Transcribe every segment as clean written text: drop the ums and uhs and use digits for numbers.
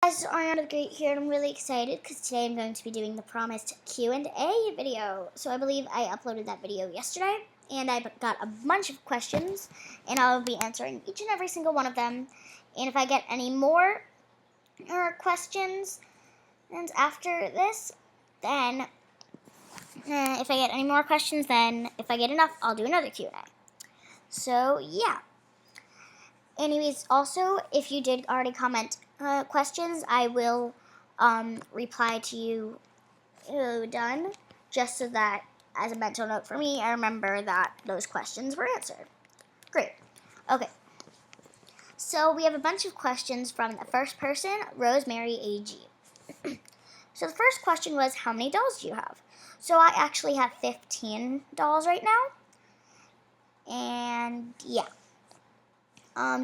guys, it's Ariana the Great here, and I'm really excited because today I'm going to be doing the promised Q&A video. So I believe I uploaded that video yesterday, and I got a bunch of questions, and I'll be answering each and every single one of them. And if I get any more questions and after this, then if I get any more questions, then if I get enough, I'll do another Q&A. So yeah. Anyways, also, if you did already comment questions, I will reply to you done, just so that, as a mental note for me, I remember that those questions were answered. Great. Okay. So we have a bunch of questions from the first person, Rosemary AG. So the first question was, how many dolls do you have? So I actually have 15 dolls right now. And yeah.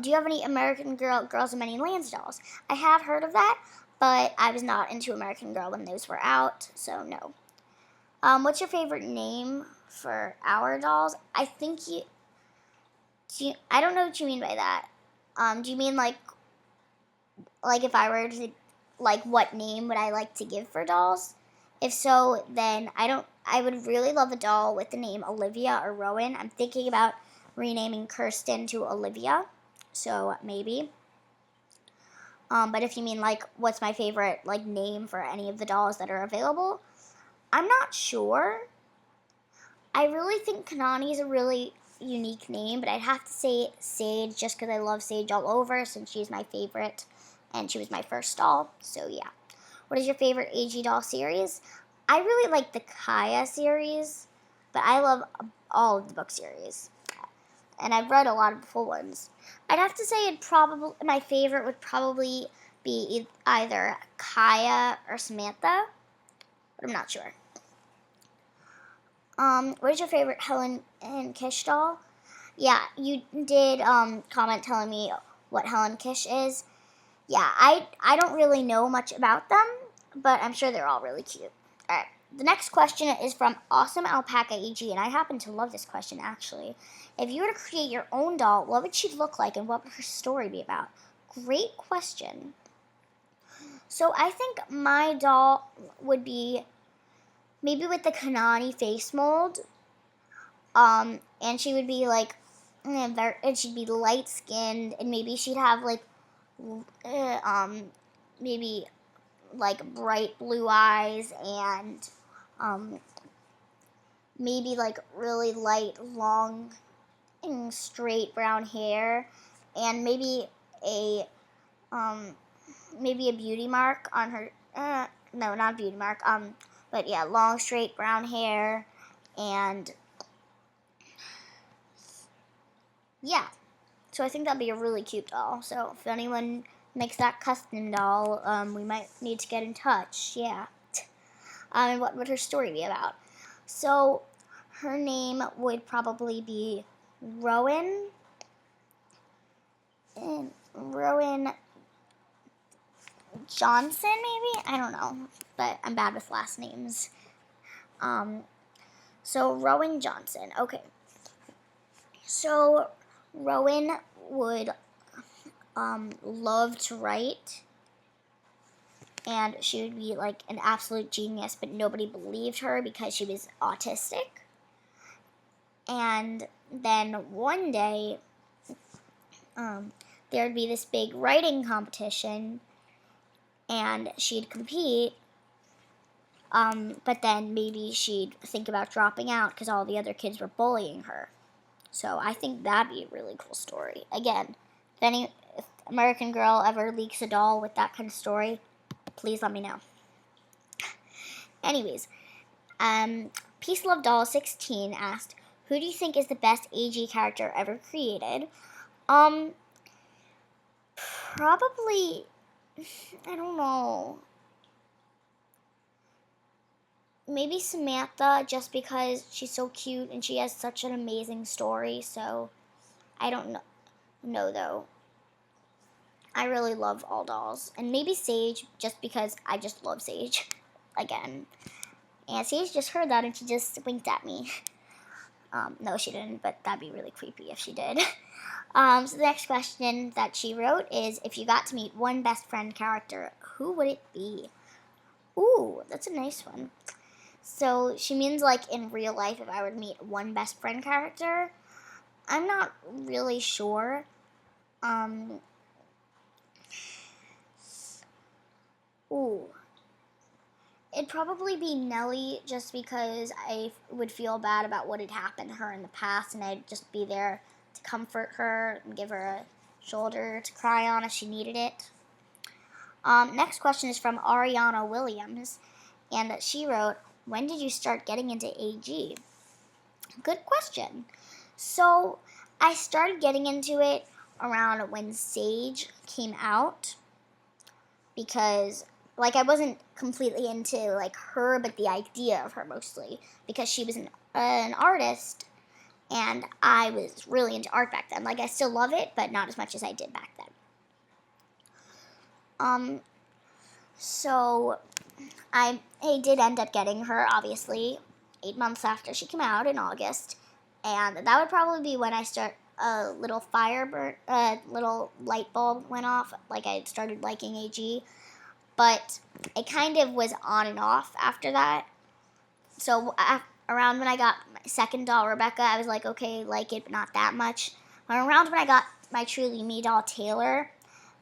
Do you have any American Girls in Many Lands dolls? I have heard of that, but I was not into American Girl when those were out, so no. What's your favorite name for our dolls? I think I don't know what you mean by that. Do you mean like if I were to, what name would I like to give for dolls? If so, then I would really love a doll with the name Olivia or Rowan. I'm thinking about renaming Kirsten to Olivia. So maybe. But if you mean what's my favorite name for any of the dolls that are available, I'm not sure. I really think Kanani is a really unique name, but I'd have to say Saige just because I love Saige all over since she's my favorite and she was my first doll. So yeah. What is your favorite AG doll series? I really like the Kaya series, but I love all of the book series. And I've read a lot of the full ones. I'd have to say my favorite would probably be either Kaya or Samantha, but I'm not sure. What is your favorite Helen and Kish doll? Yeah, you did comment telling me what Helen Kish is. Yeah, I don't really know much about them, but I'm sure they're all really cute. All right. The next question is from Awesome Alpaca AG, and I happen to love this question, actually. If you were to create your own doll, what would she look like, and what would her story be about? Great question. So I think my doll would be maybe with the Kanani face mold, and she would be and she'd be light-skinned, and maybe she'd have maybe bright blue eyes and maybe really light, long, and straight brown hair, and maybe a beauty mark on her. No, not beauty mark. But yeah, long, straight brown hair, and yeah. So I think that'd be a really cute doll. So if anyone makes that custom doll, we might need to get in touch. Yeah. And what would her story be about? So her name would probably be Rowan. And Rowan Johnson, maybe? I don't know. But I'm bad with last names. So Rowan Johnson. Okay. So Rowan would love to write, and she would be an absolute genius, but nobody believed her because she was autistic. And then one day there would be this big writing competition, and she'd compete, but then maybe she'd think about dropping out because all the other kids were bullying her. So I think that'd be a really cool story. Again, if American Girl ever leaks a doll with that kind of story, please let me know. Anyways, Peace Love Doll 16 asked, who do you think is the best AG character ever created? Probably, I don't know. Maybe Samantha, just because she's so cute and she has such an amazing story. So I don't know though. I really love all dolls. And maybe Saige, just because I just love Saige. Again. And Saige just heard that and she just winked at me. No, she didn't, but that'd be really creepy if she did. So the next question that she wrote is, if you got to meet one best friend character, Who would it be? Ooh, that's a nice one. So she means like in real life if I were to meet one best friend character. I'm not really sure. Ooh. It'd probably be Nellie just because I would feel bad about what had happened to her in the past and I'd just be there to comfort her and give her a shoulder to cry on if she needed it. Next question is from Ariana Williams, and she wrote, when did you start getting into AG? Good question. So I started getting into it around when Saige came out because like I wasn't completely into like her, but the idea of her mostly because she was an artist and I was really into art back then. Like I still love it, but not as much as I did back then. So I did end up getting her, obviously, 8 months after she came out in August, and that would probably be when I start a little little light bulb went off, like I started liking AG, but it kind of was on and off after that. So around when I got my second doll, Rebecca, I was like, okay, like it, but not that much. Around when I got my Truly Me doll, Tailor,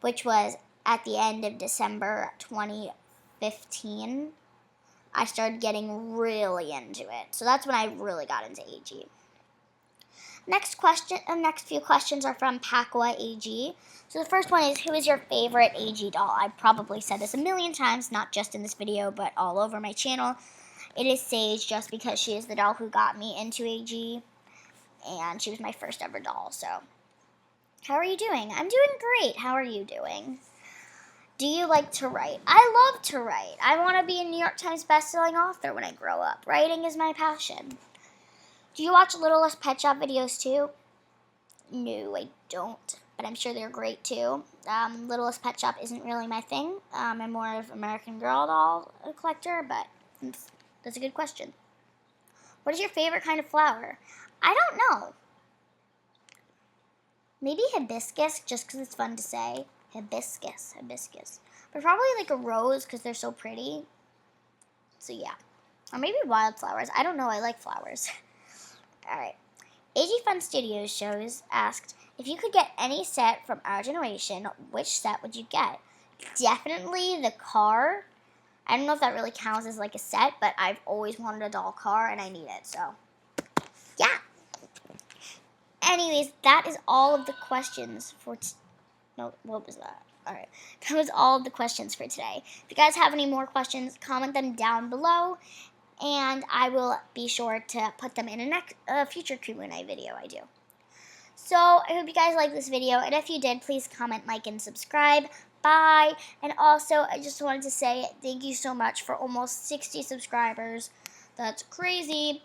which was at the end of December 2015, I started getting really into it. So that's when I really got into AG. Next few questions are from Pakwa AG. So the first one is, who is your favorite AG doll? I've probably said this a million times, not just in this video, but all over my channel. It is Saige, just because she is the doll who got me into AG, and she was my first ever doll, so. How are you doing? I'm doing great. How are you doing? Do you like to write? I love to write. I want to be a New York Times bestselling author when I grow up. Writing is my passion. Do you watch Littlest Pet Shop videos too? No, I don't, but I'm sure they're great too. Littlest Pet Shop isn't really my thing. I'm more of American Girl doll collector, but that's a good question. What is your favorite kind of flower? I don't know. Maybe hibiscus, just because it's fun to say. Hibiscus. But probably like a rose because they're so pretty. So yeah. Or maybe wildflowers. I don't know. I like flowers. Alright. AG Fun Studios shows asked, if you could get any set from our generation, which set would you get? Definitely the car. I don't know if that really counts as like a set, but I've always wanted a doll car and I need it. So yeah. Anyways, that is all of the questions for no, what was that? Alright, that was all of the questions for today. If you guys have any more questions, comment them down below, and I will be sure to put them in a future Q&A video I do. So, I hope you guys liked this video, and if you did, please comment, like, and subscribe. Bye! And also, I just wanted to say thank you so much for almost 60 subscribers. That's crazy.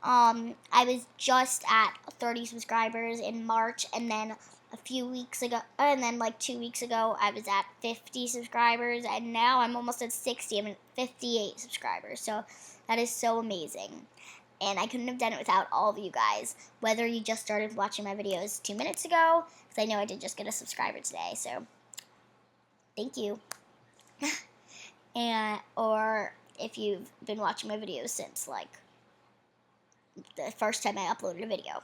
I was just at 30 subscribers in March, and then a few weeks ago, and then like 2 weeks ago, I was at 50 subscribers, and now I'm almost at 60. I'm at 58 subscribers, so that is so amazing. And I couldn't have done it without all of you guys, whether you just started watching my videos 2 minutes ago, because I know I did just get a subscriber today, so thank you. Or if you've been watching my videos since like the first time I uploaded a video.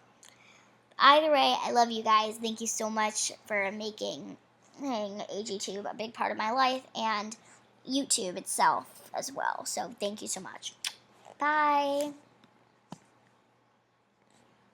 Either way, I love you guys. Thank you so much for making AGTube a big part of my life and YouTube itself as well. So thank you so much. Bye.